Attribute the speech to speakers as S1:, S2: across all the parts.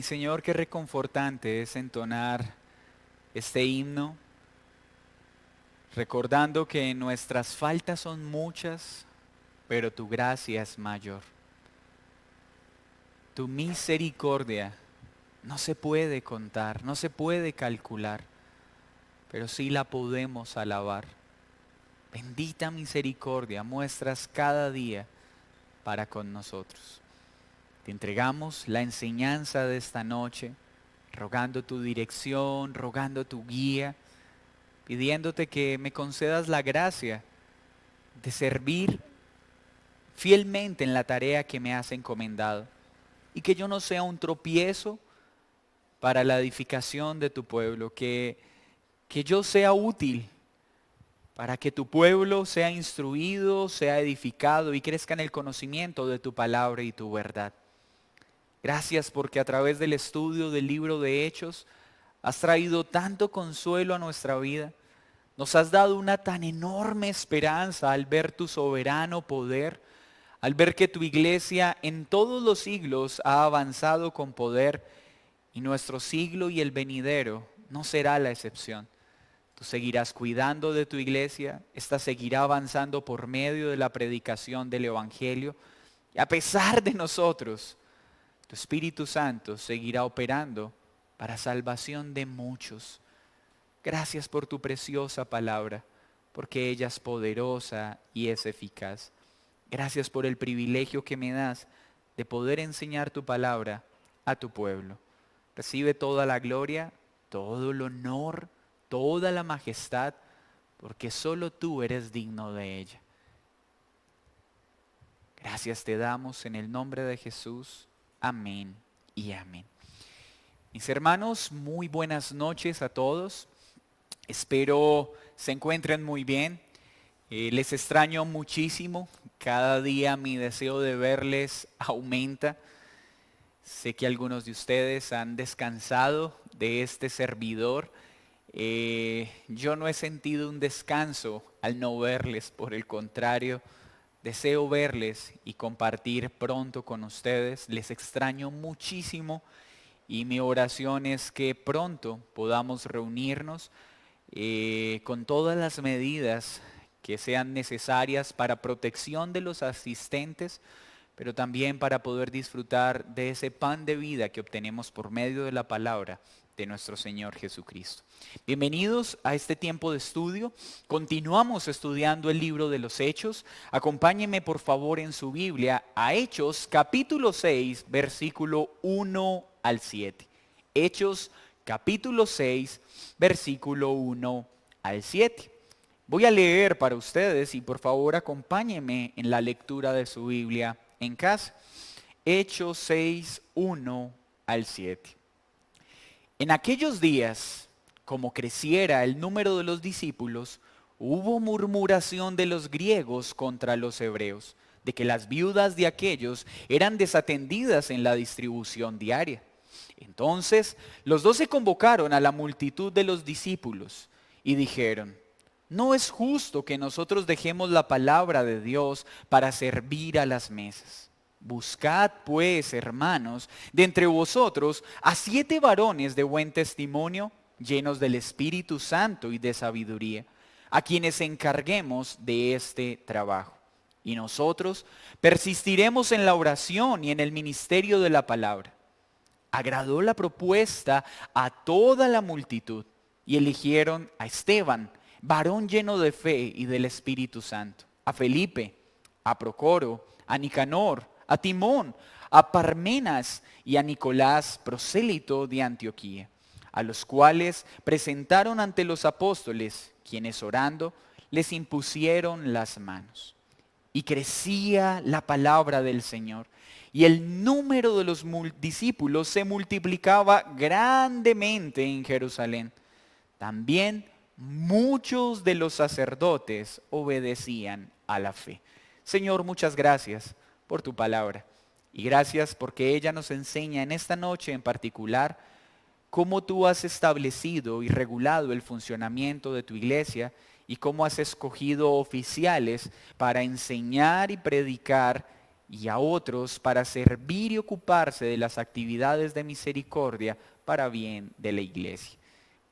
S1: Mi Señor, qué reconfortante es entonar este himno, recordando que nuestras faltas son muchas, pero tu gracia es mayor. Tu misericordia no se puede contar, no se puede calcular, pero sí la podemos alabar. Bendita misericordia muestras cada día para con nosotros. Te entregamos la enseñanza de esta noche, rogando tu dirección, rogando tu guía, pidiéndote que me concedas la gracia de servir fielmente en la tarea que me has encomendado y que yo no sea un tropiezo para la edificación de tu pueblo, que yo sea útil para que tu pueblo sea instruido, sea edificado y crezca en el conocimiento de tu palabra y tu verdad. Gracias porque a través del estudio del libro de Hechos has traído tanto consuelo a nuestra vida. Nos has dado una tan enorme esperanza al ver tu soberano poder, al ver que tu iglesia en todos los siglos ha avanzado con poder y nuestro siglo y el venidero no será la excepción. Tú seguirás cuidando de tu iglesia, esta seguirá avanzando por medio de la predicación del Evangelio y a pesar de nosotros, tu Espíritu Santo seguirá operando para salvación de muchos. Gracias por tu preciosa palabra, porque ella es poderosa y es eficaz. Gracias por el privilegio que me das de poder enseñar tu palabra a tu pueblo. Recibe toda la gloria, todo el honor, toda la majestad, porque solo tú eres digno de ella. Gracias te damos en el nombre de Jesús. Amén y amén. Mis hermanos, muy buenas noches a todos. Espero se encuentren muy bien. Les extraño muchísimo. Cada día mi deseo de verles aumenta. Sé que algunos de ustedes han descansado de este servidor. Yo no he sentido un descanso al no verles, por el contrario, deseo verles y compartir pronto con ustedes. Les extraño muchísimo y mi oración es que pronto podamos reunirnos con todas las medidas que sean necesarias para protección de los asistentes, pero también para poder disfrutar de ese pan de vida que obtenemos por medio de la palabra de nuestro Señor Jesucristo. Bienvenidos a este tiempo de estudio. Continuamos estudiando el libro de los Hechos. Acompáñenme por favor en su Biblia a Hechos capítulo 6, versículo 1 al 7. Hechos capítulo 6, versículo 1 al 7. Voy a leer para ustedes y por favor acompáñenme en la lectura de su Biblia en casa. Hechos 6, 1 al 7. En aquellos días, como creciera el número de los discípulos, hubo murmuración de los griegos contra los hebreos, de que las viudas de aquellos eran desatendidas en la distribución diaria. Entonces los 12 convocaron a la multitud de los discípulos y dijeron: no es justo que nosotros dejemos la palabra de Dios para servir a las mesas. Buscad pues, hermanos, de entre vosotros a 7 varones de buen testimonio, llenos del Espíritu Santo y de sabiduría, a quienes encarguemos de este trabajo. Y nosotros persistiremos en la oración y en el ministerio de la palabra. Agradó la propuesta a toda la multitud y eligieron a Esteban, varón lleno de fe y del Espíritu Santo, a Felipe, a Procoro, a Nicanor, a Timón, a Parmenas y a Nicolás, prosélito de Antioquía, a los cuales presentaron ante los apóstoles, quienes orando les impusieron las manos. Y crecía la palabra del Señor, y el número de los discípulos se multiplicaba grandemente en Jerusalén. También muchos de los sacerdotes obedecían a la fe. Señor, muchas gracias por tu palabra. Y gracias porque ella nos enseña en esta noche en particular cómo tú has establecido y regulado el funcionamiento de tu iglesia y cómo has escogido oficiales para enseñar y predicar y a otros para servir y ocuparse de las actividades de misericordia para bien de la iglesia.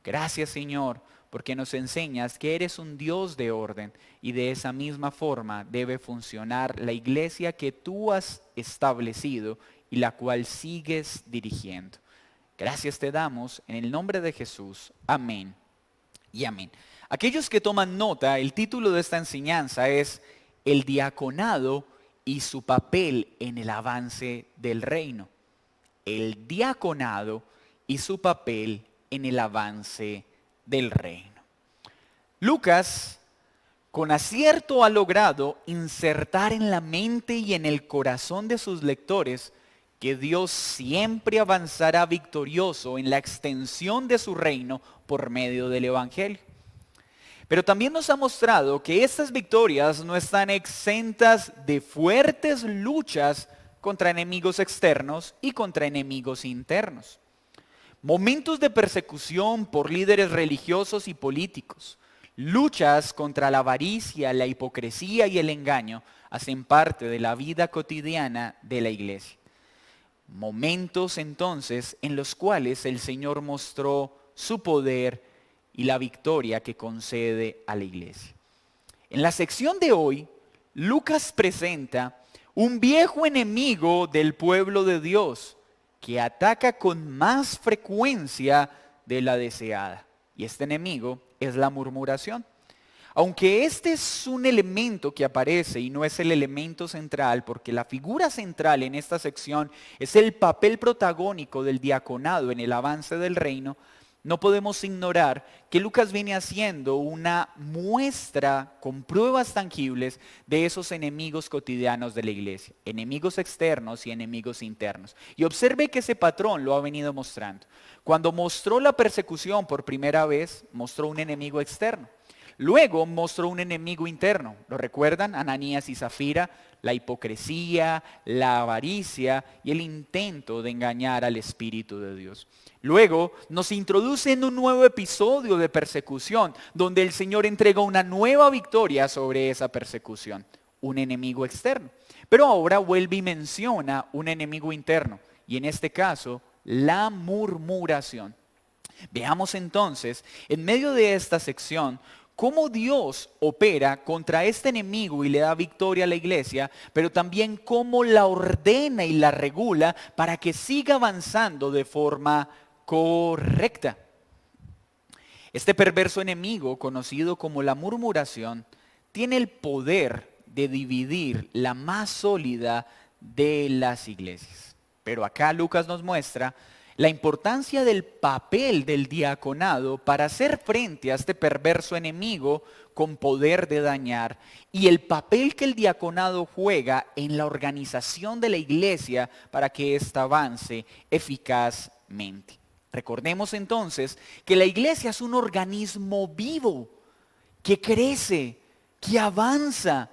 S1: Gracias, Señor, porque nos enseñas que eres un Dios de orden y de esa misma forma debe funcionar la iglesia que tú has establecido y la cual sigues dirigiendo. Gracias te damos en el nombre de Jesús. Amén y amén. Aquellos que toman nota, el título de esta enseñanza es El diaconado y su papel en el avance del reino. El diaconado y su papel en el avance del reino. Lucas, con acierto, ha logrado insertar en la mente y en el corazón de sus lectores que Dios siempre avanzará victorioso en la extensión de su reino por medio del Evangelio. Pero también nos ha mostrado que estas victorias no están exentas de fuertes luchas contra enemigos externos y contra enemigos internos. Momentos de persecución por líderes religiosos y políticos, luchas contra la avaricia, la hipocresía y el engaño hacen parte de la vida cotidiana de la iglesia. Momentos entonces en los cuales el Señor mostró su poder y la victoria que concede a la iglesia. En la sección de hoy, Lucas presenta un viejo enemigo del pueblo de Dios que ataca con más frecuencia de la deseada. Y este enemigo es la murmuración. Aunque este es un elemento que aparece y no es el elemento central, porque la figura central en esta sección es el papel protagónico del diaconado en el avance del reino, no podemos ignorar que Lucas viene haciendo una muestra con pruebas tangibles de esos enemigos cotidianos de la iglesia, enemigos externos y enemigos internos. Y observe que ese patrón lo ha venido mostrando. Cuando mostró la persecución por primera vez, mostró un enemigo externo. Luego mostró un enemigo interno. ¿Lo recuerdan? Ananías y Zafira, la hipocresía, la avaricia y el intento de engañar al Espíritu de Dios. Luego nos introduce en un nuevo episodio de persecución, donde el Señor entrega una nueva victoria sobre esa persecución, un enemigo externo. Pero ahora vuelve y menciona un enemigo interno, y en este caso, la murmuración. Veamos entonces, en medio de esta sección, cómo Dios opera contra este enemigo y le da victoria a la iglesia, pero también cómo la ordena y la regula para que siga avanzando de forma correcta. Este perverso enemigo, conocido como la murmuración, tiene el poder de dividir la más sólida de las iglesias. Pero acá Lucas nos muestra la importancia del papel del diaconado para hacer frente a este perverso enemigo con poder de dañar y el papel que el diaconado juega en la organización de la iglesia para que ésta avance eficazmente. Recordemos entonces que la iglesia es un organismo vivo que crece, que avanza,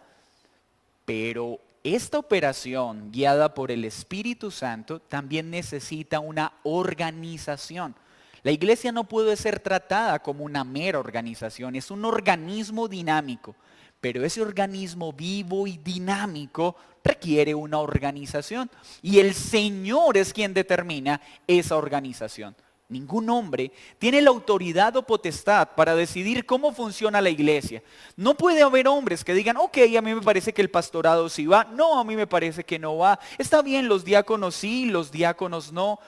S1: pero esta operación, guiada por el Espíritu Santo, también necesita una organización. La iglesia no puede ser tratada como una mera organización, es un organismo dinámico, pero ese organismo vivo y dinámico requiere una organización. Y el Señor es quien determina esa organización. Ningún hombre tiene la autoridad o potestad para decidir cómo funciona la iglesia. No puede haber hombres que digan, ok, a mí me parece que el pastorado sí va. No, a mí me parece que no va. Está bien, los diáconos sí, los diáconos no.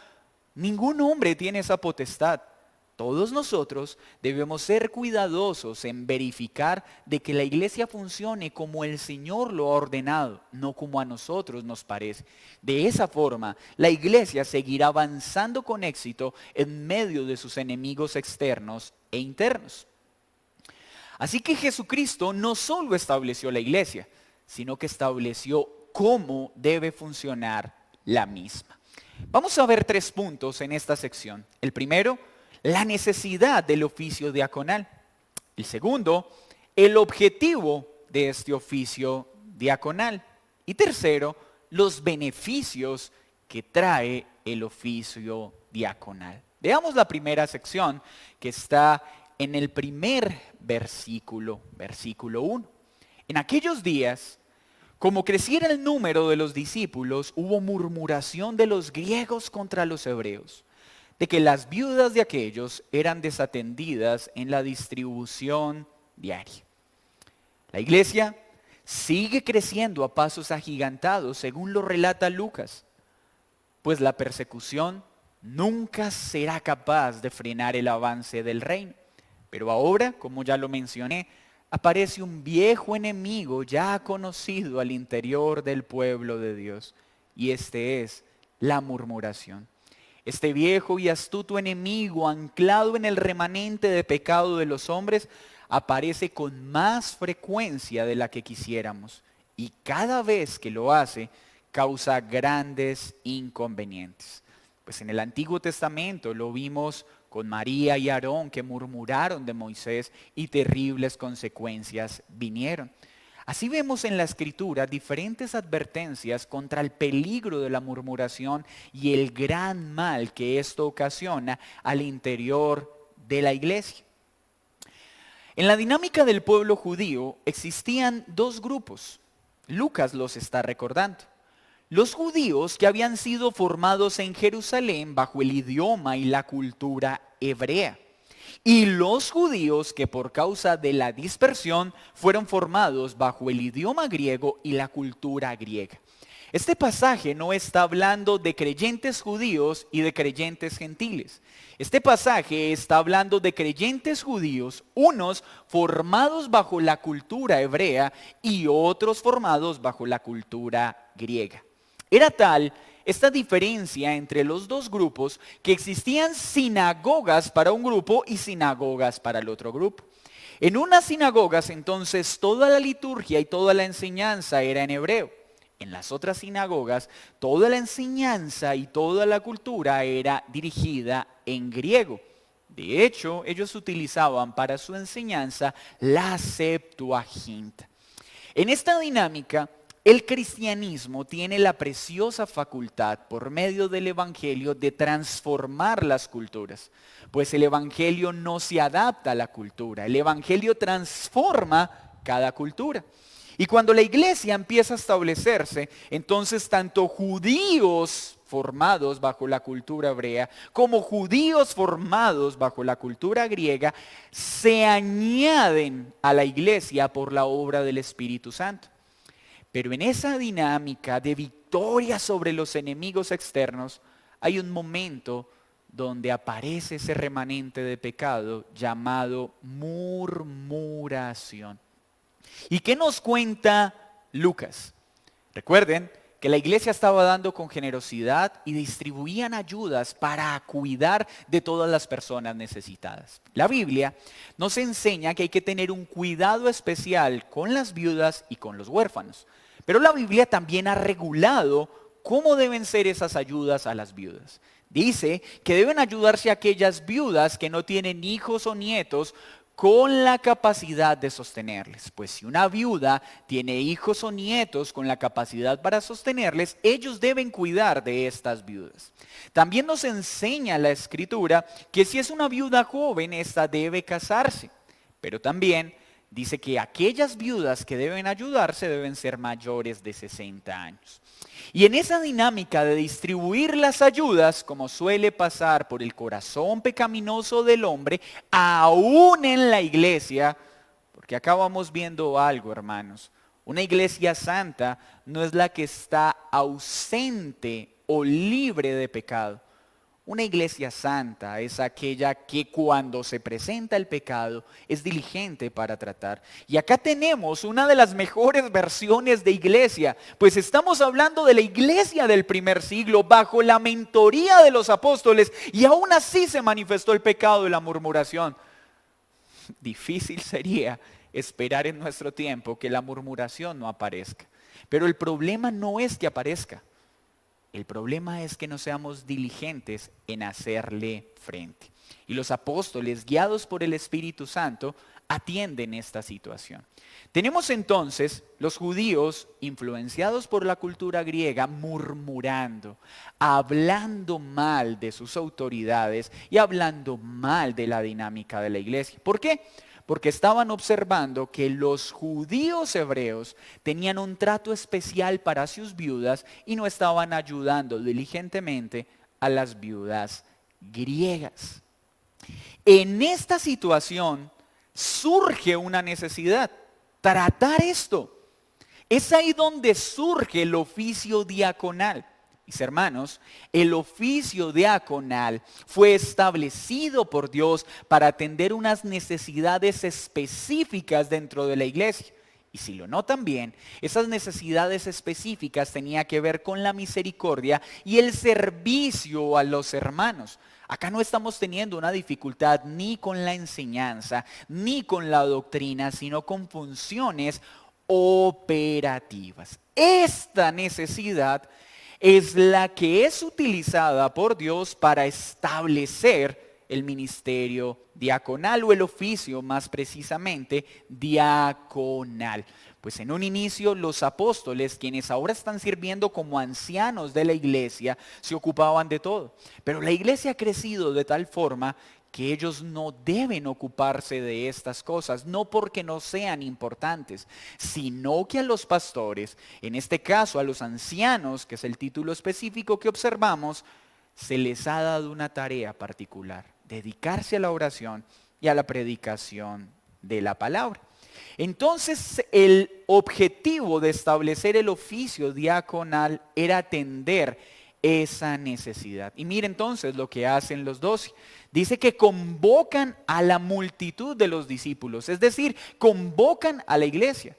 S1: Ningún hombre tiene esa potestad. Todos nosotros debemos ser cuidadosos en verificar de que la iglesia funcione como el Señor lo ha ordenado, no como a nosotros nos parece. De esa forma, la iglesia seguirá avanzando con éxito en medio de sus enemigos externos e internos. Así que Jesucristo no solo estableció la iglesia, sino que estableció cómo debe funcionar la misma. Vamos a ver 3 puntos en esta sección. El primero, la necesidad del oficio diaconal. El segundo, el objetivo de este oficio diaconal. Y tercero, los beneficios que trae el oficio diaconal. Veamos la primera sección que está en el primer versículo, versículo 1. En aquellos días, Como creciera el número de los discípulos, hubo murmuración de los griegos contra los hebreos, de que las viudas de aquellos eran desatendidas en la distribución diaria. La iglesia sigue creciendo a pasos agigantados, según lo relata Lucas, pues la persecución nunca será capaz de frenar el avance del reino. Pero ahora, como ya lo mencioné, aparece un viejo enemigo ya conocido al interior del pueblo de Dios, y este es la murmuración. Este viejo y astuto enemigo, anclado en el remanente de pecado de los hombres, aparece con más frecuencia de la que quisiéramos, y cada vez que lo hace, causa grandes inconvenientes. Pues en el Antiguo Testamento lo vimos con María y Aarón, que murmuraron de Moisés y terribles consecuencias vinieron. Así vemos en la Escritura diferentes advertencias contra el peligro de la murmuración y el gran mal que esto ocasiona al interior de la iglesia. En la dinámica del pueblo judío existían dos grupos. Lucas los está recordando. Los judíos que habían sido formados en Jerusalén bajo el idioma y la cultura hebrea. Y los judíos que por causa de la dispersión fueron formados bajo el idioma griego y la cultura griega. Este pasaje no está hablando de creyentes judíos y de creyentes gentiles. Este pasaje está hablando de creyentes judíos, unos formados bajo la cultura hebrea y otros formados bajo la cultura griega. Era tal esta diferencia entre los dos grupos que existían sinagogas para un grupo y sinagogas para el otro grupo. En unas sinagogas entonces toda la liturgia y toda la enseñanza era en hebreo. En las otras sinagogas toda la enseñanza y toda la cultura era dirigida en griego. De hecho, ellos utilizaban para su enseñanza la Septuaginta. En esta dinámica, el cristianismo tiene la preciosa facultad por medio del evangelio de transformar las culturas, pues el evangelio no se adapta a la cultura, el evangelio transforma cada cultura. Y cuando la iglesia empieza a establecerse, entonces tanto judíos formados bajo la cultura hebrea como judíos formados bajo la cultura griega se añaden a la iglesia por la obra del Espíritu Santo. Pero en esa dinámica de victoria sobre los enemigos externos, hay un momento donde aparece ese remanente de pecado llamado murmuración. ¿Y qué nos cuenta Lucas? Recuerden que la iglesia estaba dando con generosidad y distribuían ayudas para cuidar de todas las personas necesitadas. La Biblia nos enseña que hay que tener un cuidado especial con las viudas y con los huérfanos. Pero la Biblia también ha regulado cómo deben ser esas ayudas a las viudas. Dice que deben ayudarse a aquellas viudas que no tienen hijos o nietos con la capacidad de sostenerles. Pues si una viuda tiene hijos o nietos con la capacidad para sostenerles, ellos deben cuidar de estas viudas. También nos enseña la Escritura que si es una viuda joven, esta debe casarse. Pero también dice que aquellas viudas que deben ayudarse deben ser mayores de 60 años. Y en esa dinámica de distribuir las ayudas, como suele pasar por el corazón pecaminoso del hombre, aún en la iglesia, porque acá vamos viendo algo, hermanos. Una iglesia santa no es la que está ausente o libre de pecado. Una iglesia santa es aquella que cuando se presenta el pecado es diligente para tratar. Y acá tenemos una de las mejores versiones de iglesia, pues estamos hablando de la iglesia del primer siglo bajo la mentoría de los apóstoles y aún así se manifestó el pecado de la murmuración. Difícil sería esperar en nuestro tiempo que la murmuración no aparezca. Pero el problema no es que aparezca. El problema es que no seamos diligentes en hacerle frente. Y los apóstoles, guiados por el Espíritu Santo, atienden esta situación. Tenemos entonces los judíos, influenciados por la cultura griega, murmurando, hablando mal de sus autoridades y hablando mal de la dinámica de la iglesia. ¿Por qué? porque estaban observando que los judíos hebreos tenían un trato especial para sus viudas y no estaban ayudando diligentemente a las viudas griegas. En esta situación surge una necesidad, tratar esto. Es ahí donde surge el oficio diaconal. Mis hermanos, el oficio diaconal fue establecido por Dios para atender unas necesidades específicas dentro de la iglesia. Y si lo notan bien, esas necesidades específicas tenían que ver con la misericordia y el servicio a los hermanos. Acá no estamos teniendo una dificultad ni con la enseñanza, ni con la doctrina, sino con funciones operativas. Esta necesidad es la que es utilizada por Dios para establecer el ministerio diaconal o el oficio más precisamente diaconal. Pues en un inicio los apóstoles, quienes ahora están sirviendo como ancianos de la iglesia, se ocupaban de todo. Pero la iglesia ha crecido de tal forma que ellos no deben ocuparse de estas cosas, no porque no sean importantes, sino que a los pastores, en este caso a los ancianos, que es el título específico que observamos, se les ha dado una tarea particular, dedicarse a la oración y a la predicación de la palabra. Entonces, el objetivo de establecer el oficio diaconal era atender esa necesidad. Y mire entonces lo que hacen los 12. Dice que convocan a la multitud de los discípulos, es decir, convocan a la iglesia.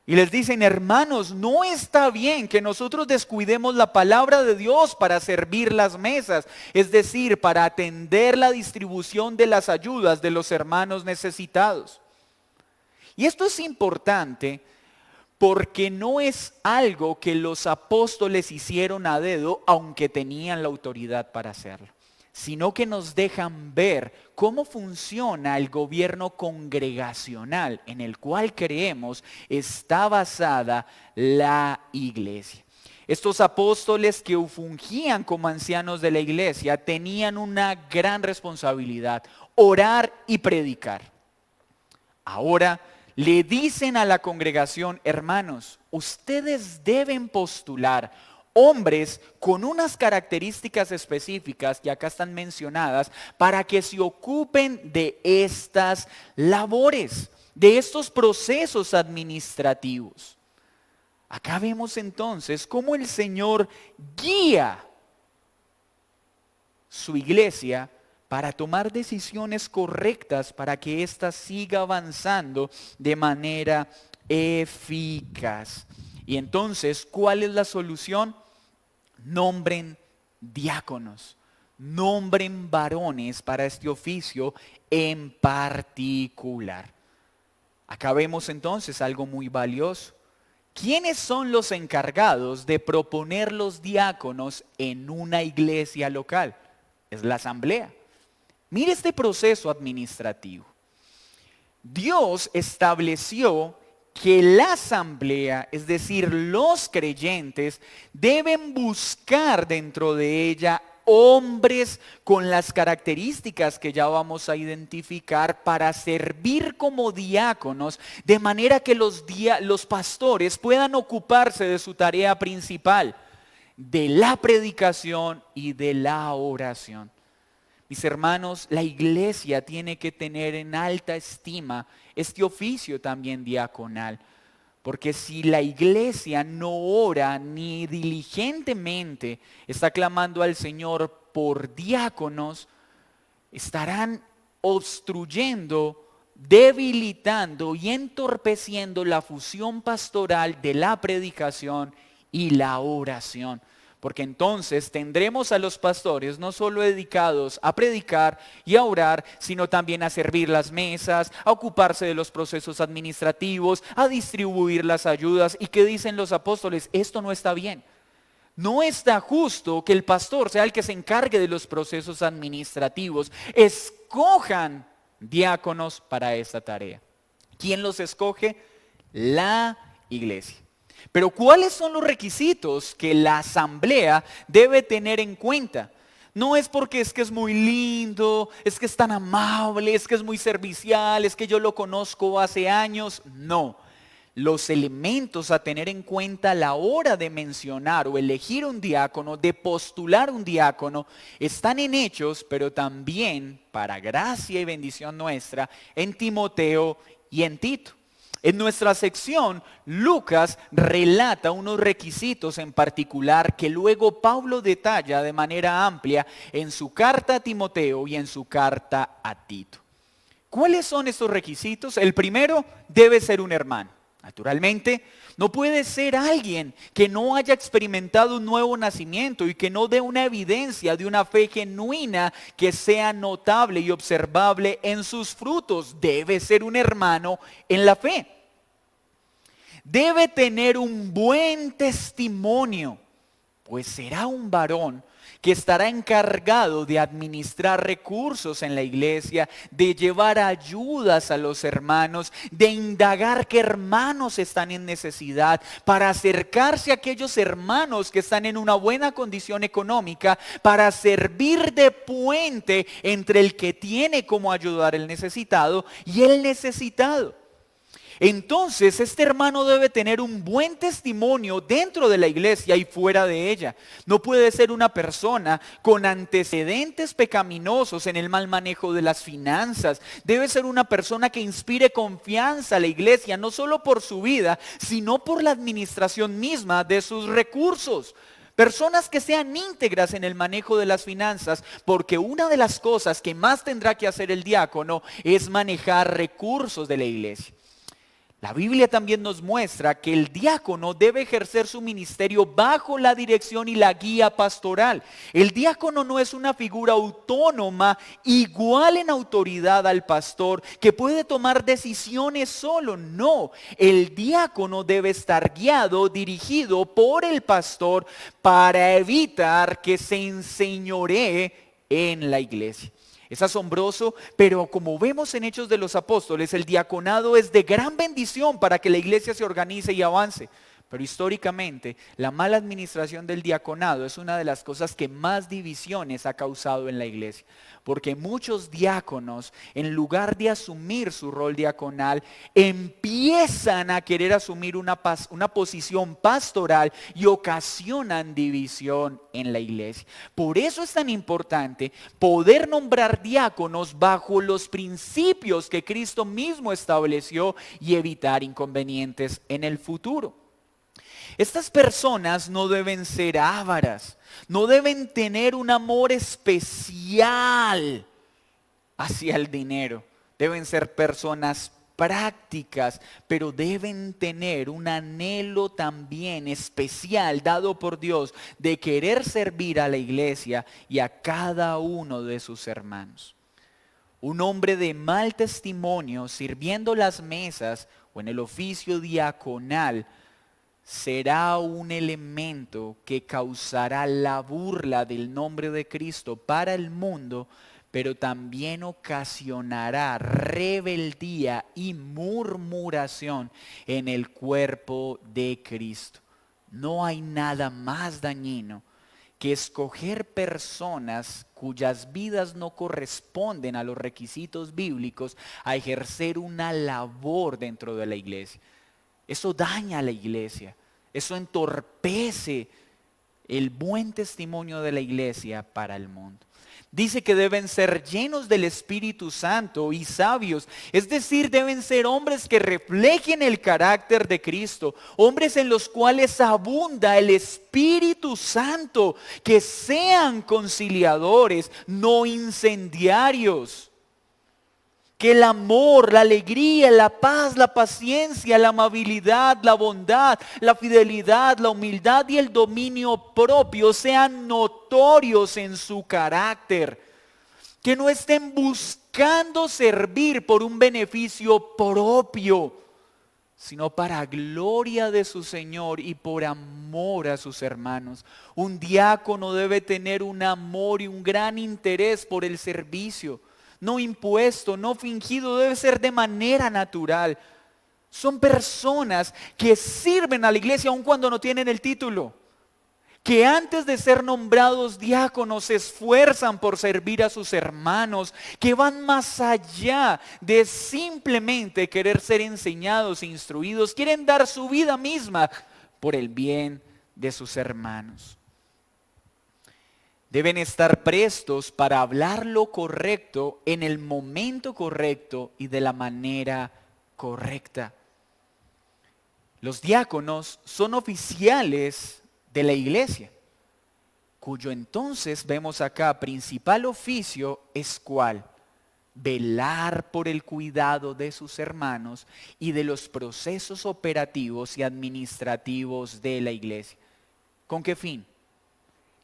S1: Y les dicen, hermanos, no está bien que nosotros descuidemos la palabra de Dios para servir las mesas, es decir, para atender la distribución de las ayudas de los hermanos necesitados. Y esto es importante porque no es algo que los apóstoles hicieron a dedo, aunque tenían la autoridad para hacerlo, sino que nos dejan ver cómo funciona el gobierno congregacional en el cual creemos está basada la iglesia. Estos apóstoles que fungían como ancianos de la iglesia tenían una gran responsabilidad, orar y predicar. Ahora le dicen a la congregación, hermanos, ustedes deben postular hombres con unas características específicas que acá están mencionadas para que se ocupen de estas labores, de estos procesos administrativos. Acá vemos entonces cómo el Señor guía su iglesia para tomar decisiones correctas para que ésta siga avanzando de manera eficaz. Y entonces, ¿cuál es la solución? Nombren diáconos, nombren varones para este oficio en particular. Acá vemos entonces algo muy valioso. ¿Quiénes son los encargados de proponer los diáconos en una iglesia local? Es la asamblea. Mire este proceso administrativo. Dios estableció que la asamblea, es decir, los creyentes, deben buscar dentro de ella hombres con las características que ya vamos a identificar para servir como diáconos, de manera que los pastores puedan ocuparse de su tarea principal, de la predicación y de la oración. Mis hermanos, la iglesia tiene que tener en alta estima este oficio también diaconal, porque si la iglesia no ora ni diligentemente está clamando al Señor por diáconos, estarán obstruyendo, debilitando y entorpeciendo la función pastoral de la predicación y la oración. Porque entonces tendremos a los pastores no solo dedicados a predicar y a orar, sino también a servir las mesas, a ocuparse de los procesos administrativos, a distribuir las ayudas. ¿Y qué dicen los apóstoles? Esto no está bien. No está justo que el pastor sea el que se encargue de los procesos administrativos. Escojan diáconos para esta tarea. ¿Quién los escoge? La iglesia. Pero ¿cuáles son los requisitos que la asamblea debe tener en cuenta? No es porque es que es muy lindo, es que es tan amable, es que es muy servicial, es que yo lo conozco hace años. No. Los elementos a tener en cuenta a la hora de mencionar o elegir un diácono, de postular un diácono, están en Hechos, pero también, para gracia y bendición nuestra, en Timoteo y en Tito. En nuestra sección, Lucas relata unos requisitos en particular que luego Pablo detalla de manera amplia en su carta a Timoteo y en su carta a Tito. ¿Cuáles son estos requisitos? El primero, debe ser un hermano. Naturalmente, no puede ser alguien que no haya experimentado un nuevo nacimiento y que no dé una evidencia de una fe genuina que sea notable y observable en sus frutos. Debe ser un hermano en la fe. Debe tener un buen testimonio, pues será un varón que estará encargado de administrar recursos en la iglesia, de llevar ayudas a los hermanos, de indagar qué hermanos están en necesidad, para acercarse a aquellos hermanos que están en una buena condición económica, para servir de puente entre el que tiene cómo ayudar al necesitado y el necesitado. Entonces, este hermano debe tener un buen testimonio dentro de la iglesia y fuera de ella. No puede ser una persona con antecedentes pecaminosos en el mal manejo de las finanzas. Debe ser una persona que inspire confianza a la iglesia, no solo por su vida, sino por la administración misma de sus recursos. Personas que sean íntegras en el manejo de las finanzas, porque una de las cosas que más tendrá que hacer el diácono es manejar recursos de la iglesia. La Biblia también nos muestra que el diácono debe ejercer su ministerio bajo la dirección y la guía pastoral. El diácono no es una figura autónoma, igual en autoridad al pastor, que puede tomar decisiones solo. No, el diácono debe estar guiado, dirigido por el pastor para evitar que se enseñoree en la iglesia. Es asombroso, pero como vemos en Hechos de los Apóstoles, el diaconado es de gran bendición para que la iglesia se organice y avance. Pero históricamente, la mala administración del diaconado es una de las cosas que más divisiones ha causado en la iglesia. Porque muchos diáconos, en lugar de asumir su rol diaconal, empiezan a querer asumir una posición pastoral y ocasionan división en la iglesia. Por eso es tan importante poder nombrar diáconos bajo los principios que Cristo mismo estableció y evitar inconvenientes en el futuro. Estas personas no deben ser ávaras, no deben tener un amor especial hacia el dinero. Deben ser personas prácticas, pero deben tener un anhelo también especial dado por Dios de querer servir a la iglesia y a cada uno de sus hermanos. Un hombre de mal testimonio sirviendo las mesas o en el oficio diaconal será un elemento que causará la burla del nombre de Cristo para el mundo, pero también ocasionará rebeldía y murmuración en el cuerpo de Cristo. No hay nada más dañino que escoger personas cuyas vidas no corresponden a los requisitos bíblicos a ejercer una labor dentro de la iglesia. Eso daña a la iglesia, eso entorpece el buen testimonio de la iglesia para el mundo. Dice que deben ser llenos del Espíritu Santo y sabios, es decir, deben ser hombres que reflejen el carácter de Cristo, hombres en los cuales abunda el Espíritu Santo, que sean conciliadores, no incendiarios. Que el amor, la alegría, la paz, la paciencia, la amabilidad, la bondad, la fidelidad, la humildad y el dominio propio sean notorios en su carácter. Que no estén buscando servir por un beneficio propio, sino para gloria de su Señor y por amor a sus hermanos. Un diácono debe tener un amor y un gran interés por el servicio. No impuesto, no fingido, debe ser de manera natural. Son personas que sirven a la iglesia aun cuando no tienen el título. que antes de ser nombrados diáconos se esfuerzan por servir a sus hermanos, que van más allá de simplemente querer ser enseñados e instruidos, quieren dar su vida misma por el bien de sus hermanos. Deben estar prestos para hablar lo correcto en el momento correcto y de la manera correcta. Los diáconos son oficiales de la iglesia, cuyo entonces vemos acá principal oficio es ¿cuál? Velar por el cuidado de sus hermanos y de los procesos operativos y administrativos de la iglesia. ¿Con qué fin?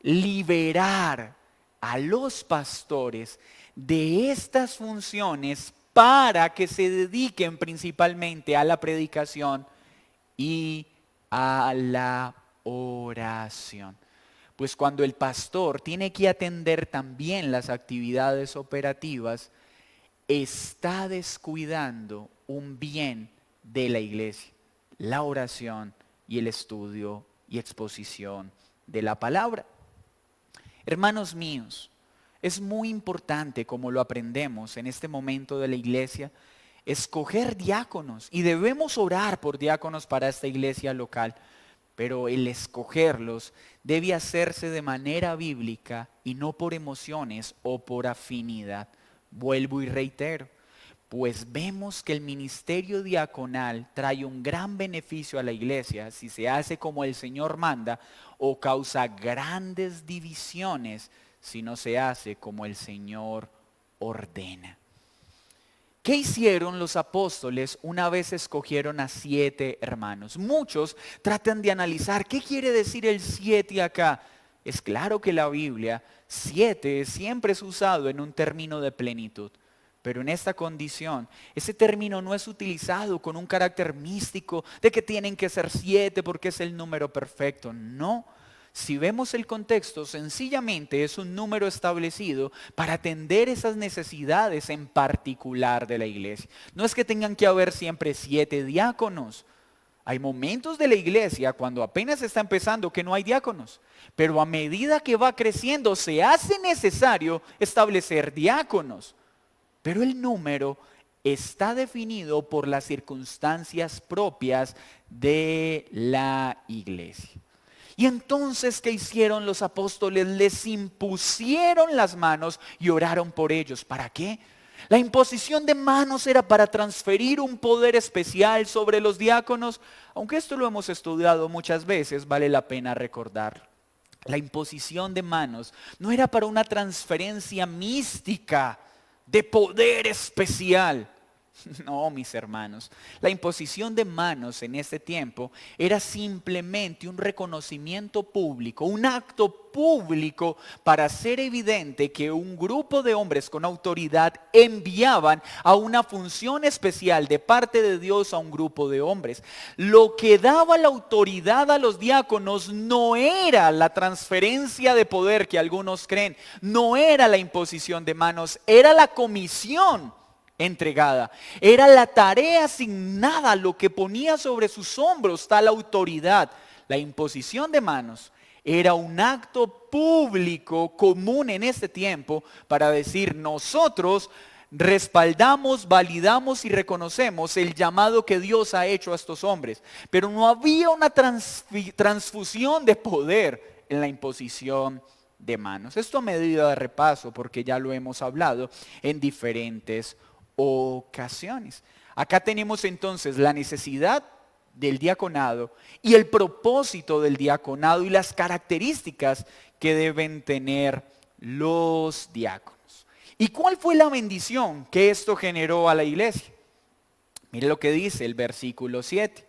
S1: Liberar a los pastores de estas funciones para que se dediquen principalmente a la predicación y a la oración. Pues cuando el pastor tiene que atender también las actividades operativas, está descuidando un bien de la iglesia, la oración y el estudio y exposición de la palabra. Hermanos míos, es muy importante, como lo aprendemos en este momento de la iglesia, escoger diáconos, y debemos orar por diáconos para esta iglesia local, pero el escogerlos debe hacerse de manera bíblica y no por emociones o por afinidad. Vuelvo y reitero, pues vemos que el ministerio diaconal trae un gran beneficio a la iglesia si se hace como el Señor manda, o causa grandes divisiones si no se hace como el Señor ordena. ¿Qué hicieron los apóstoles una vez escogieron a 7 hermanos? Muchos tratan de analizar qué quiere decir el 7 acá. Es claro que la Biblia, 7 siempre es usado en un término de plenitud. Pero en esta condición, ese término no es utilizado con un carácter místico de que tienen que ser 7 porque es el número perfecto. No. Si vemos el contexto, sencillamente es un número establecido para atender esas necesidades en particular de la iglesia. No es que tengan que haber siempre 7 diáconos. Hay momentos de la iglesia cuando apenas está empezando que no hay diáconos. Pero a medida que va creciendo se hace necesario establecer diáconos. Pero el número está definido por las circunstancias propias de la iglesia. Y entonces, ¿qué hicieron los apóstoles? Les impusieron las manos y oraron por ellos. ¿Para qué? La imposición de manos era para transferir un poder especial sobre los diáconos. Aunque esto lo hemos estudiado muchas veces, vale la pena recordarlo. La imposición de manos no era para una transferencia mística de poder especial. No, mis hermanos, la imposición de manos en este tiempo era simplemente un reconocimiento público, un acto público para hacer evidente que un grupo de hombres con autoridad enviaban a una función especial de parte de Dios a un grupo de hombres. Lo que daba la autoridad a los diáconos no era la transferencia de poder que algunos creen, no era la imposición de manos, era la comisión entregada. Era la tarea asignada, lo que ponía sobre sus hombros tal autoridad. La imposición de manos era un acto público común en este tiempo para decir: nosotros respaldamos, validamos y reconocemos el llamado que Dios ha hecho a estos hombres. Pero no había una transfusión de poder en la imposición de manos. Esto a medida de repaso, porque ya lo hemos hablado en diferentes ocasiones. Acá tenemos entonces la necesidad del diaconado y el propósito del diaconado y las características que deben tener los diáconos. ¿Y cuál fue la bendición que esto generó a la iglesia? Mire lo que dice el versículo 7.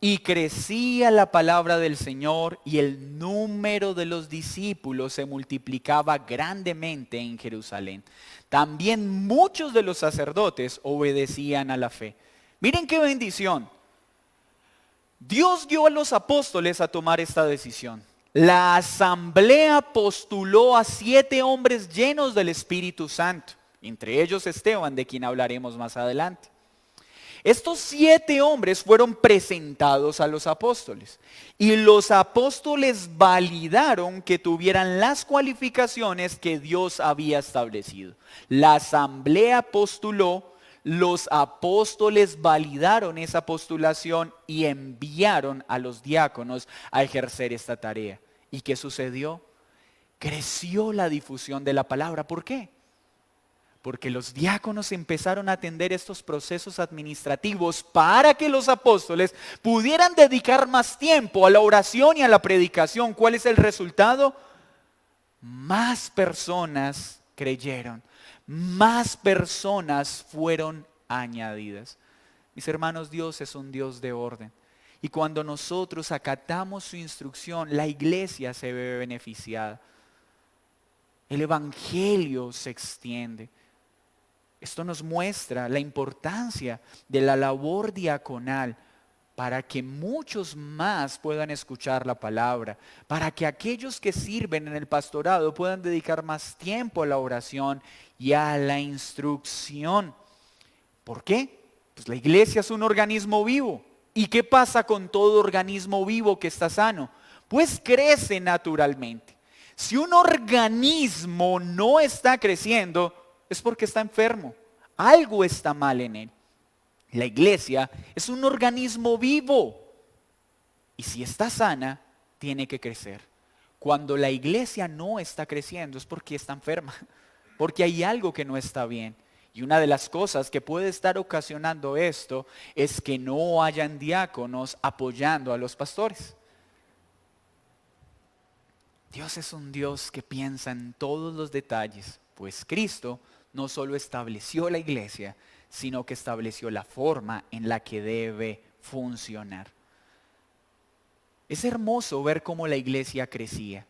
S1: Y crecía la palabra del Señor y el número de los discípulos se multiplicaba grandemente en Jerusalén. También muchos de los sacerdotes obedecían a la fe. Miren qué bendición. Dios dio a los apóstoles a tomar esta decisión. La asamblea postuló a 7 hombres llenos del Espíritu Santo, entre ellos Esteban, de quien hablaremos más adelante. Estos 7 hombres fueron presentados a los apóstoles y los apóstoles validaron que tuvieran las cualificaciones que Dios había establecido. La asamblea postuló, los apóstoles validaron esa postulación y enviaron a los diáconos a ejercer esta tarea. ¿Y qué sucedió? Creció la difusión de la palabra. ¿Por qué? Porque los diáconos empezaron a atender estos procesos administrativos para que los apóstoles pudieran dedicar más tiempo a la oración y a la predicación. ¿Cuál es el resultado? Más personas creyeron, más personas fueron añadidas. Mis hermanos, Dios es un Dios de orden. Y cuando nosotros acatamos su instrucción, la iglesia se ve beneficiada. El evangelio se extiende. Esto nos muestra la importancia de la labor diaconal para que muchos más puedan escuchar la palabra, para que aquellos que sirven en el pastorado puedan dedicar más tiempo a la oración y a la instrucción. ¿Por qué? Pues la iglesia es un organismo vivo. ¿Y qué pasa con todo organismo vivo que está sano? Pues crece naturalmente. Si un organismo no está creciendo, es porque está enfermo. Algo está mal en él. La iglesia es un organismo vivo. Y si está sana, tiene que crecer. Cuando la iglesia no está creciendo es porque está enferma. Porque hay algo que no está bien. Y una de las cosas que puede estar ocasionando esto es que no hayan diáconos apoyando a los pastores. Dios es un Dios que piensa en todos los detalles, pues Cristo no solo estableció la iglesia, sino que estableció la forma en la que debe funcionar. Es hermoso ver cómo la iglesia crecía,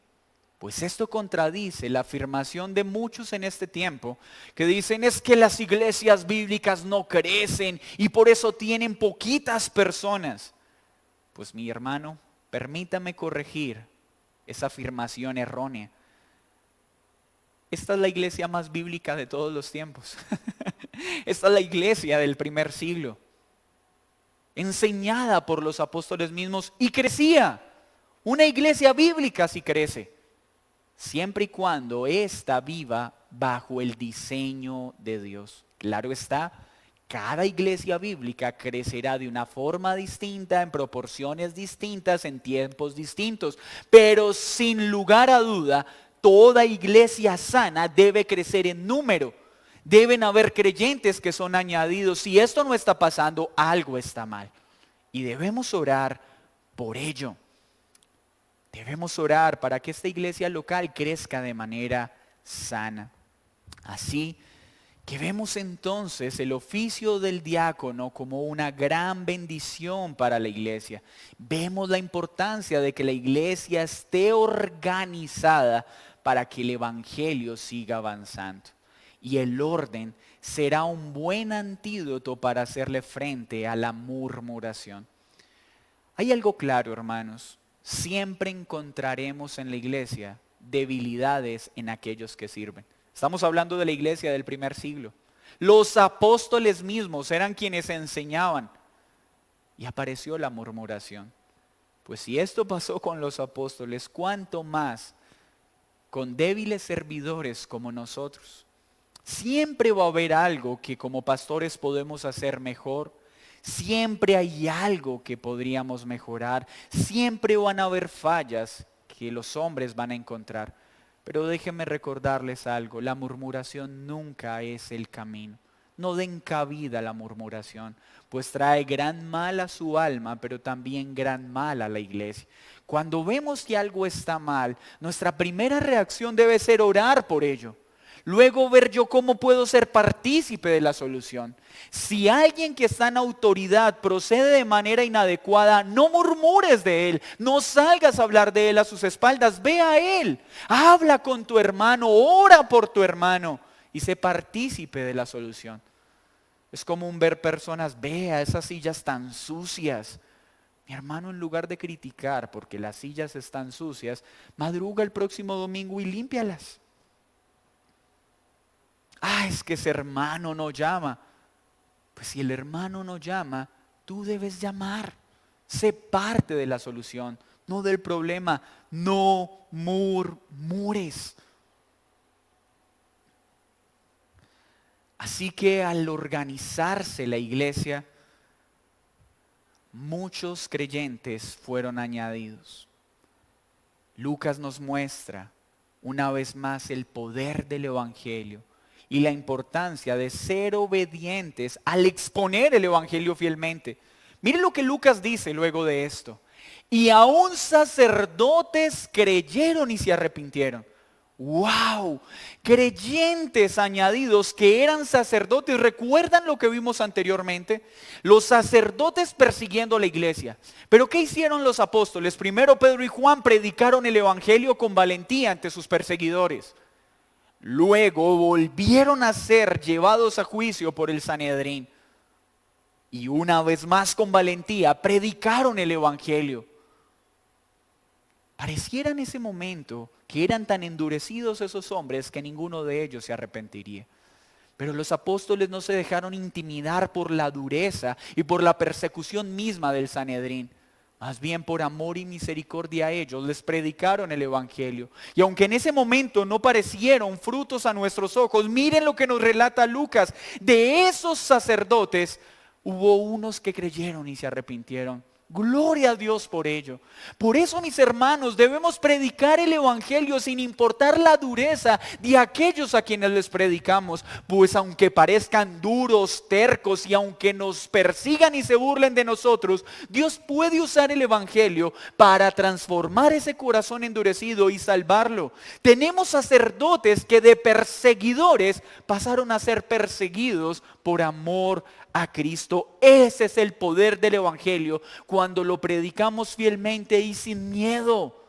S1: pues esto contradice la afirmación de muchos en este tiempo que dicen es que las iglesias bíblicas no crecen y por eso tienen poquitas personas. Pues mi hermano, permítame corregir esa afirmación errónea. Esta es la iglesia más bíblica de todos los tiempos. Esta es la iglesia del primer siglo, enseñada por los apóstoles mismos y crecía. Una iglesia bíblica sí crece, siempre y cuando ésta viva bajo el diseño de Dios. Claro está, cada iglesia bíblica crecerá de una forma distinta, en proporciones distintas, en tiempos distintos, pero sin lugar a duda, toda iglesia sana debe crecer en número. Deben haber creyentes que son añadidos. Si esto no está pasando, algo está mal. Y debemos orar por ello. Debemos orar para que esta iglesia local crezca de manera sana. Así que vemos entonces el oficio del diácono como una gran bendición para la iglesia. Vemos la importancia de que la iglesia esté organizada para que el evangelio siga avanzando. Y el orden será un buen antídoto para hacerle frente a la murmuración. Hay algo claro, hermanos. Siempre encontraremos en la iglesia debilidades en aquellos que sirven. Estamos hablando de la iglesia del primer siglo. Los apóstoles mismos eran quienes enseñaban. Y apareció la murmuración. Pues si esto pasó con los apóstoles, ¿cuánto más con débiles servidores como nosotros? Siempre va a haber algo que como pastores podemos hacer mejor. Siempre hay algo que podríamos mejorar. Siempre van a haber fallas que los hombres van a encontrar. Pero déjenme recordarles algo. La murmuración nunca es el camino. No den cabida a la murmuración, pues trae gran mal a su alma, pero también gran mal a la iglesia. Cuando vemos que algo está mal, nuestra primera reacción debe ser orar por ello. Luego ver yo cómo puedo ser partícipe de la solución. Si alguien que está en autoridad procede de manera inadecuada, no murmures de él, no salgas a hablar de él a sus espaldas, ve a él, habla con tu hermano, ora por tu hermano y sé partícipe de la solución. Es común ver personas, vea esas sillas tan sucias. Mi hermano, en lugar de criticar porque las sillas están sucias, madruga el próximo domingo y límpialas. Es que ese hermano no llama. Pues si el hermano no llama, tú debes llamar. Sé parte de la solución, no del problema. No murmures. Así que al organizarse la iglesia, muchos creyentes fueron añadidos. Lucas nos muestra una vez más el poder del evangelio y la importancia de ser obedientes al exponer el evangelio fielmente. Miren lo que Lucas dice luego de esto. Y aún sacerdotes creyeron y se arrepintieron. ¡Wow! Creyentes añadidos que eran sacerdotes. ¿Recuerdan lo que vimos anteriormente? Los sacerdotes persiguiendo la iglesia. ¿Pero qué hicieron los apóstoles? Primero Pedro y Juan predicaron el evangelio con valentía ante sus perseguidores. Luego volvieron a ser llevados a juicio por el Sanedrín. Y una vez más con valentía predicaron el evangelio. Pareciera en ese momento que eran tan endurecidos esos hombres que ninguno de ellos se arrepentiría. Pero los apóstoles no se dejaron intimidar por la dureza y por la persecución misma del Sanedrín. Más bien por amor y misericordia a ellos les predicaron el evangelio. Y aunque en ese momento no parecieron frutos a nuestros ojos, miren lo que nos relata Lucas. De esos sacerdotes hubo unos que creyeron y se arrepintieron. Gloria a Dios por ello. Por eso, mis hermanos, debemos predicar el evangelio sin importar la dureza de aquellos a quienes les predicamos. Pues aunque parezcan duros, tercos y aunque nos persigan y se burlen de nosotros, Dios puede usar el evangelio para transformar ese corazón endurecido y salvarlo. Tenemos sacerdotes que de perseguidores pasaron a ser perseguidos por amor a Cristo. Ese es el poder del evangelio cuando lo predicamos fielmente y sin miedo,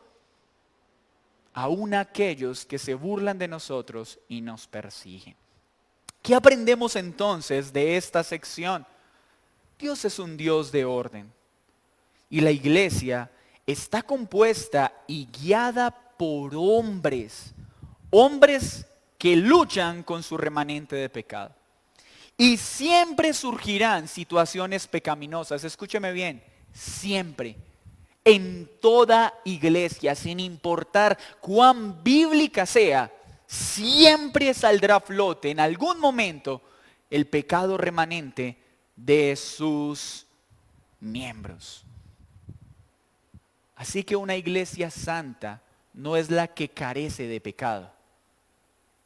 S1: aun aquellos que se burlan de nosotros y nos persiguen. ¿Qué aprendemos entonces de esta sección? Dios es un Dios de orden y la iglesia está compuesta y guiada por hombres que luchan con su remanente de pecado. Y siempre surgirán situaciones pecaminosas. Escúcheme bien, siempre. En toda iglesia, sin importar cuán bíblica sea, siempre saldrá a flote en algún momento el pecado remanente de sus miembros. Así que una iglesia santa no es la que carece de pecado.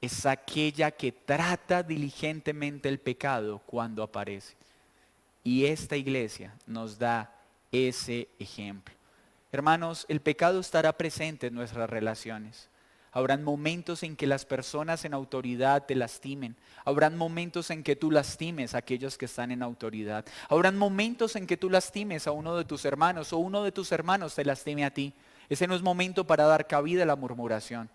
S1: Es aquella que trata diligentemente el pecado cuando aparece. Y esta iglesia nos da ese ejemplo. Hermanos, el pecado estará presente en nuestras relaciones. Habrán momentos en que las personas en autoridad te lastimen. Habrán momentos en que tú lastimes a aquellos que están en autoridad. Habrán momentos en que tú lastimes a uno de tus hermanos o uno de tus hermanos te lastime a ti. Ese no es momento para dar cabida a la murmuración.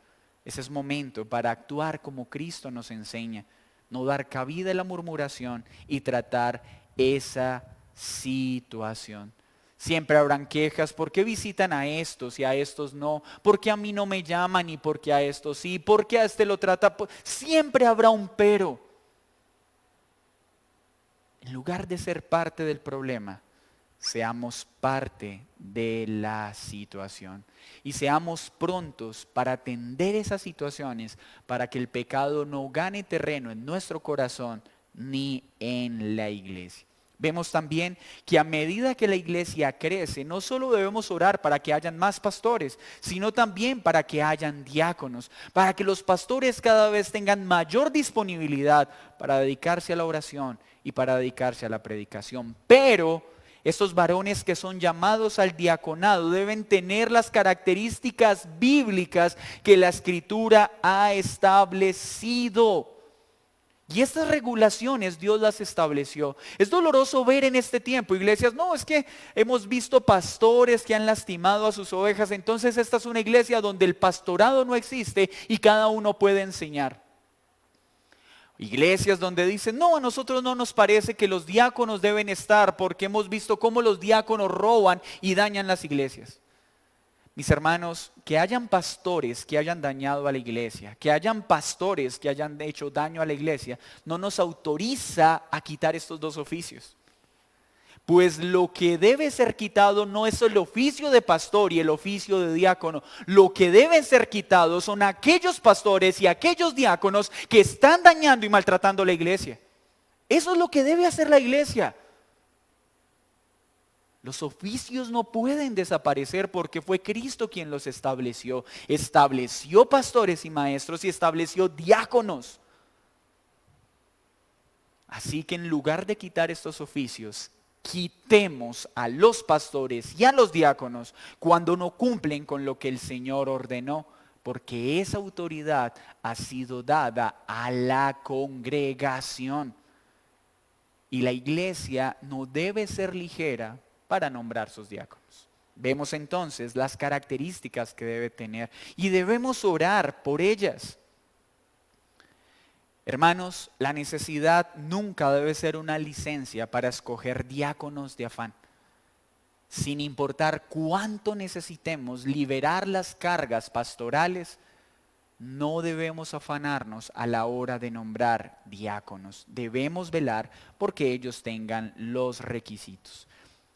S1: Ese es momento para actuar como Cristo nos enseña, no dar cabida a la murmuración y tratar esa situación. Siempre habrán quejas, ¿por qué visitan a estos y a estos no? ¿Por qué a mí no me llaman y por qué a estos sí? ¿Por qué a este lo trata? Siempre habrá un pero. En lugar de ser parte del problema, seamos parte de la situación y seamos prontos para atender esas situaciones para que el pecado no gane terreno en nuestro corazón ni en la iglesia. Vemos también que a medida que la iglesia crece, no solo debemos orar para que hayan más pastores, sino también para que hayan diáconos, para que los pastores cada vez tengan mayor disponibilidad para dedicarse a la oración y para dedicarse a la predicación. Pero estos varones que son llamados al diaconado deben tener las características bíblicas que la Escritura ha establecido. Y estas regulaciones Dios las estableció. Es doloroso ver en este tiempo iglesias, no, es que hemos visto pastores que han lastimado a sus ovejas, entonces esta es una iglesia donde el pastorado no existe y cada uno puede enseñar. Iglesias donde dicen, no, a nosotros no nos parece que los diáconos deben estar porque hemos visto cómo los diáconos roban y dañan las iglesias. Mis hermanos, que hayan pastores que hayan dañado a la iglesia, que hayan pastores que hayan hecho daño a la iglesia, no nos autoriza a quitar estos dos oficios. Pues lo que debe ser quitado no es el oficio de pastor y el oficio de diácono. Lo que deben ser quitados son aquellos pastores y aquellos diáconos que están dañando y maltratando la iglesia. Eso es lo que debe hacer la iglesia. Los oficios no pueden desaparecer porque fue Cristo quien los estableció. Estableció pastores y maestros y estableció diáconos. Así que en lugar de quitar estos oficios, quitemos a los pastores y a los diáconos cuando no cumplen con lo que el Señor ordenó, porque esa autoridad ha sido dada a la congregación. Y la iglesia no debe ser ligera para nombrar sus diáconos. Vemos entonces las características que debe tener y debemos orar por ellas. Hermanos, la necesidad nunca debe ser una licencia para escoger diáconos de afán. Sin importar cuánto necesitemos liberar las cargas pastorales, no debemos afanarnos a la hora de nombrar diáconos. Debemos velar porque ellos tengan los requisitos.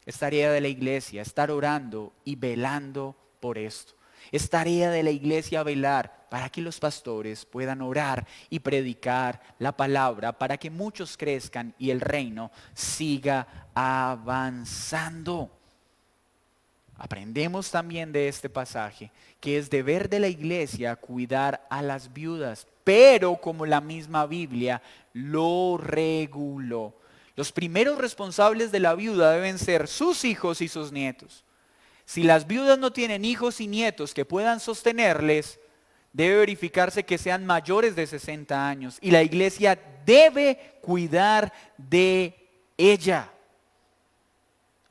S1: Es tarea de la iglesia estar orando y velando por esto. Es tarea de la iglesia velar para que los pastores puedan orar y predicar la palabra para que muchos crezcan y el reino siga avanzando. Aprendemos también de este pasaje que es deber de la iglesia cuidar a las viudas, pero como la misma Biblia lo reguló. Los primeros responsables de la viuda deben ser sus hijos y sus nietos. Si las viudas no tienen hijos y nietos que puedan sostenerles, debe verificarse que sean mayores de 60 años y la iglesia debe cuidar de ella.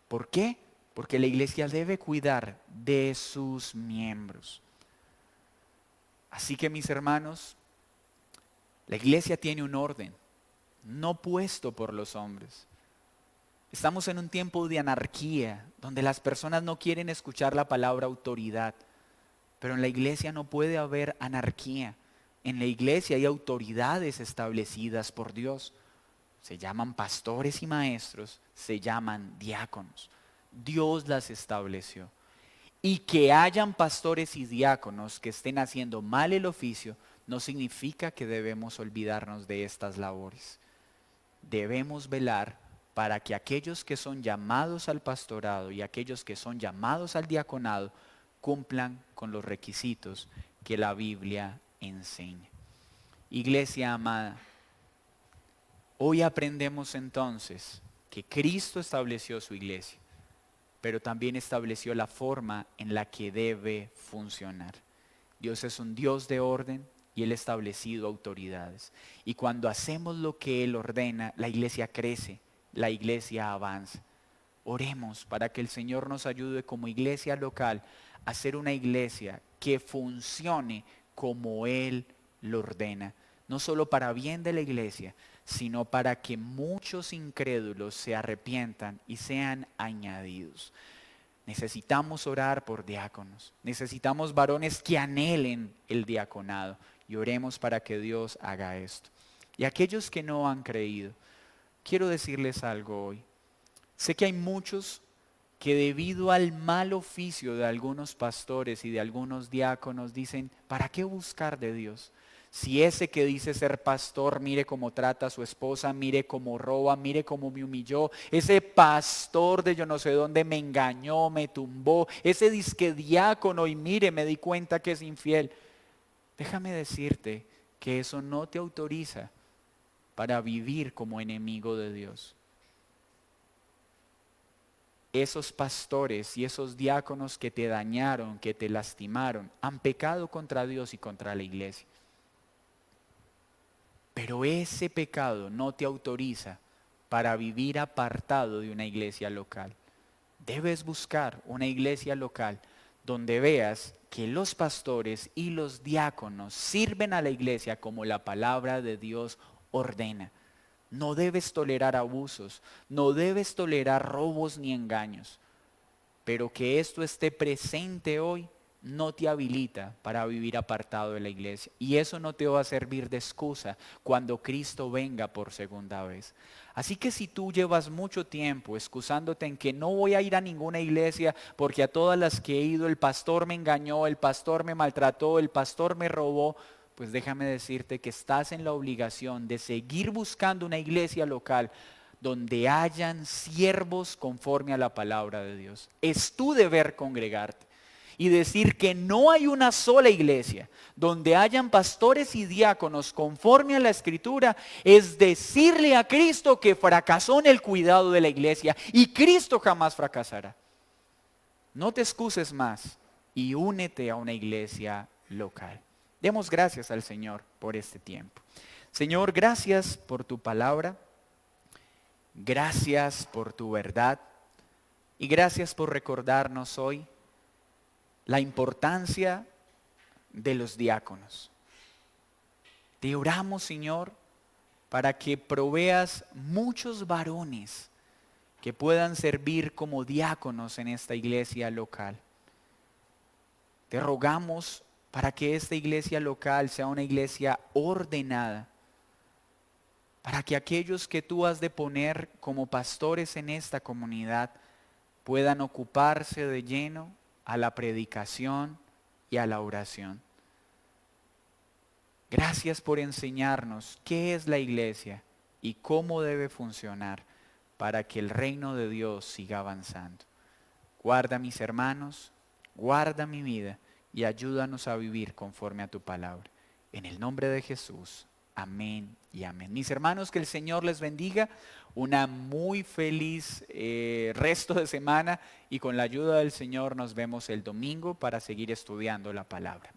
S1: ¿Por qué? Porque la iglesia debe cuidar de sus miembros. Así que mis hermanos, la iglesia tiene un orden, no puesto por los hombres. Estamos en un tiempo de anarquía, donde las personas no quieren escuchar la palabra autoridad. Pero en la iglesia no puede haber anarquía. En la iglesia hay autoridades establecidas por Dios. Se llaman pastores y maestros, se llaman diáconos. Dios las estableció. Y que hayan pastores y diáconos que estén haciendo mal el oficio, no significa que debemos olvidarnos de estas labores. Debemos velar para que aquellos que son llamados al pastorado y aquellos que son llamados al diaconado cumplan con los requisitos que la Biblia enseña. Iglesia amada, hoy aprendemos entonces que Cristo estableció su iglesia, pero también estableció la forma en la que debe funcionar. Dios es un Dios de orden y Él ha establecido autoridades. Y cuando hacemos lo que Él ordena, la iglesia crece, la iglesia avanza. Oremos para que el Señor nos ayude como iglesia local a ser una iglesia que funcione como Él lo ordena. No solo para bien de la iglesia, sino para que muchos incrédulos se arrepientan y sean añadidos. Necesitamos orar por diáconos. Necesitamos varones que anhelen el diaconado. Y oremos para que Dios haga esto. Y aquellos que no han creído, quiero decirles algo hoy. Sé que hay muchos que debido al mal oficio de algunos pastores y de algunos diáconos dicen, ¿para qué buscar de Dios? Si ese que dice ser pastor, mire cómo trata a su esposa, mire cómo roba, mire cómo me humilló. Ese pastor de yo no sé dónde me engañó, me tumbó. Ese disque diácono y mire, me di cuenta que es infiel. Déjame decirte que eso no te autoriza para vivir como enemigo de Dios. Esos pastores y esos diáconos que te dañaron, que te lastimaron, han pecado contra Dios y contra la iglesia. Pero ese pecado no te autoriza para vivir apartado de una iglesia local. Debes buscar una iglesia local donde veas que los pastores y los diáconos sirven a la iglesia como la palabra de Dios ordena. No debes tolerar abusos, no debes tolerar robos ni engaños. Pero que esto esté presente hoy no te habilita para vivir apartado de la iglesia. Y eso no te va a servir de excusa cuando Cristo venga por segunda vez. Así que si tú llevas mucho tiempo excusándote en que no voy a ir a ninguna iglesia porque a todas las que he ido el pastor me engañó, el pastor me maltrató, el pastor me robó, pues déjame decirte que estás en la obligación de seguir buscando una iglesia local donde hayan siervos conforme a la palabra de Dios. Es tu deber congregarte y decir que no hay una sola iglesia donde hayan pastores y diáconos conforme a la Escritura, es decirle a Cristo que fracasó en el cuidado de la iglesia y Cristo jamás fracasará. No te excuses más y únete a una iglesia local. Demos gracias al Señor por este tiempo. Señor, gracias por tu palabra, gracias por tu verdad y gracias por recordarnos hoy la importancia de los diáconos. Te oramos, Señor, para que proveas muchos varones que puedan servir como diáconos en esta iglesia local. Te rogamos para que esta iglesia local sea una iglesia ordenada, para que aquellos que tú has de poner como pastores en esta comunidad puedan ocuparse de lleno a la predicación y a la oración. Gracias por enseñarnos qué es la iglesia y cómo debe funcionar para que el reino de Dios siga avanzando. Guarda mis hermanos, guarda mi vida y ayúdanos a vivir conforme a tu palabra. En el nombre de Jesús, amén y amén. Mis hermanos, que el Señor les bendiga. Una muy feliz resto de semana y con la ayuda del Señor nos vemos el domingo para seguir estudiando la palabra.